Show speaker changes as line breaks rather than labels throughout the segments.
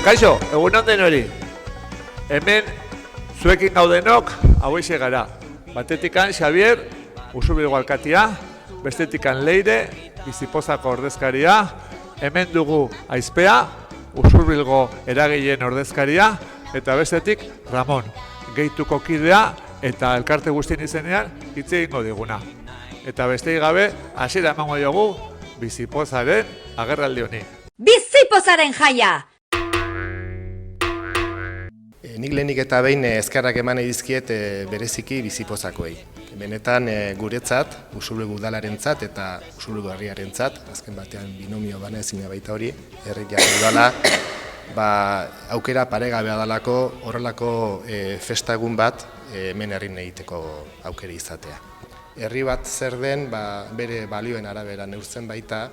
Kaixo, egunon denori. Hemen zuekin gaudenok hauixe gara. Batetikan Xavier, Usurbilgo alkatia, bestetikan Leire, Bizipozako ordezkaria, hemen dugu Aizpea, Usurbilgo eragileen ordezkaria, eta bestetik Ramon, gehituko kidea eta elkarte guztien izenean hitz egingo diguna. Eta besterik gabe, hasiera emango diogu Bizipozaren agerraldi honi.
Bizipozaren jaia!
Nik lehenik eta behin eskerrak eman dizkiet bereziki Bizipozakoei. Benetan guretzat, Usurbilgo udalarentzat eta Usurbilgo herriarentzat, azken batean binomio bana ezina baita hori, herria udala, aukera paregabea dalako horrelako festa egun bat hemen herrin egiteko aukera izatea. Herri bat zer den, bere balioen arabera neurtzen baita,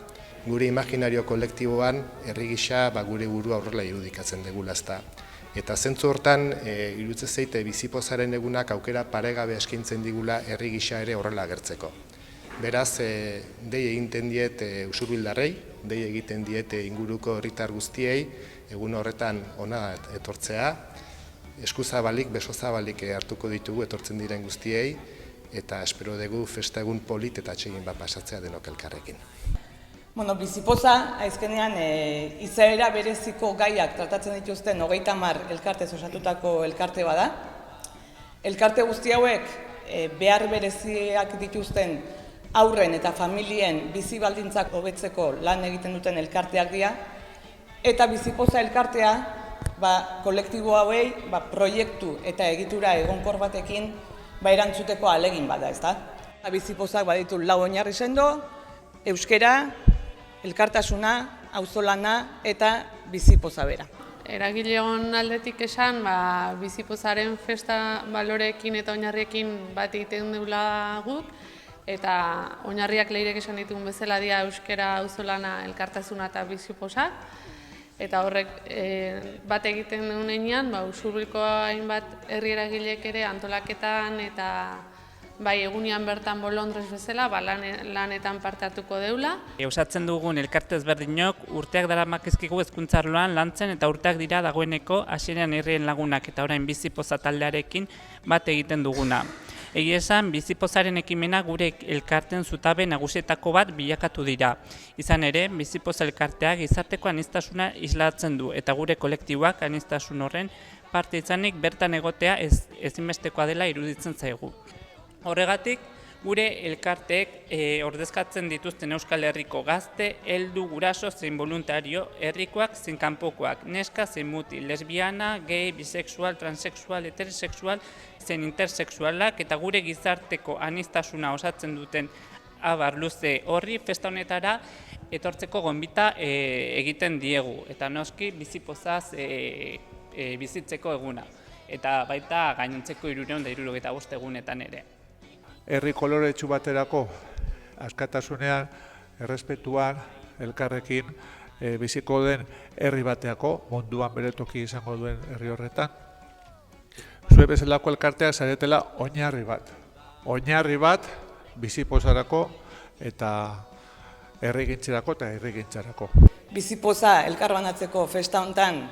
gure imaginario kolektiboan herri gisa gure burua horrela irudikatzen degula ezta. Eta zentzu hortan, iruditzen zait Bizipozaren egunak aukera paregabe eskaintzen digula herri gisa ere horrela agertzeko. Beraz, dei egiten diet usurbildarrei, dei egiten diet inguruko herritar guztiei, egun horretan hona etortzea, eskuzabalik, besozabalik hartuko ditugu etortzen diren guztiei, eta espero dugu festa egun polit eta atsegin bat pasatzea denok elkarrekin.
Bizipoza, aizkenean izaera bereziko gaiak tratatzen dituzten 30 elkartez osatutako elkarte bada. Elkarte guzti hauek behar bereziak dituzten haurren eta familien bizi baldintzak hobetzeko lan egiten duten elkarteak dira. Eta Bizipoza elkartea kolektibo hauei proiektu eta egitura egonkor batekin erantzuteko ahalegin bada, ezta? Bizipozak baditu 4 oinarri sendo, euskera, elkartasuna, auzolana eta Bizipoza bera.
Eragileon aldetik esan, Bizipozaren festa baloreekin eta oinarriekin bat egiten dugula guk, eta oinarriak Leirek esan ditugun bezala dira euskera, auzolana, elkartasuna eta Bizipoza. Eta horrek bat egiten dugunean, Usurbilko hainbat herri eragileek ere antolaketan eta egunean bertan bolondrez bezala, lanetan parte hartuko deula.
Osatzen dugun elkarte ezberdinok urteak daramakizkigu hezkuntza arloan lantzen eta urteak dira dagoeneko hasieran herrien lagunak eta orain Bizipoza taldearekin bat egiten duguna. Egia esan, Bizipozaren ekimena gure elkarten zutabe nagusietako bat bilakatu dira. Izan ere, Bizipoza elkarteak gizarteko aniztasuna islatzen du eta gure kolektiboak aniztasun horren parte izanik bertan egotea ezinbestekoa dela iruditzen zaigu. Horregatik, gure elkarteek ordezkatzen dituzten Euskal Herriko gazte, heldu, guraso zein voluntario, herrikoak zein kanpokoak, neska zein mutil, lesbiana, gay, bisexual, transexual, heterosexual zein intersexualak eta gure gizarteko aniztasuna osatzen duten abar luze horri festa honetara etortzeko gonbita egiten diegu eta noski Bizipozaz bizitzeko eguna eta baita gainontzeko 365 egunetan ere.
Herri koloretsu baterako askatasunean, errespetuan, elkarrekin biziko den herri bateako, munduan bere toki izango duen herri horretan. Zue bezalako elkarteak zaretela oinarri bat. Oinarri bat Bizipozarako eta herrigintzarako eta herrigintzarako.
Bizipoza elkarbanatzeko festa hontan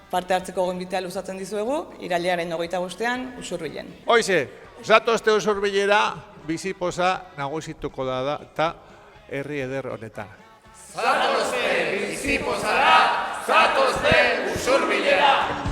parte hartzeko gonbitea luzatzen dizuegu, irailaren 25ean Usurbilen.
Hoize, zatozte Usurbilera Bizipoza nagusituko da eta herri eder honetan.
Zatozte Bizipozara, zatozte Usurbilera!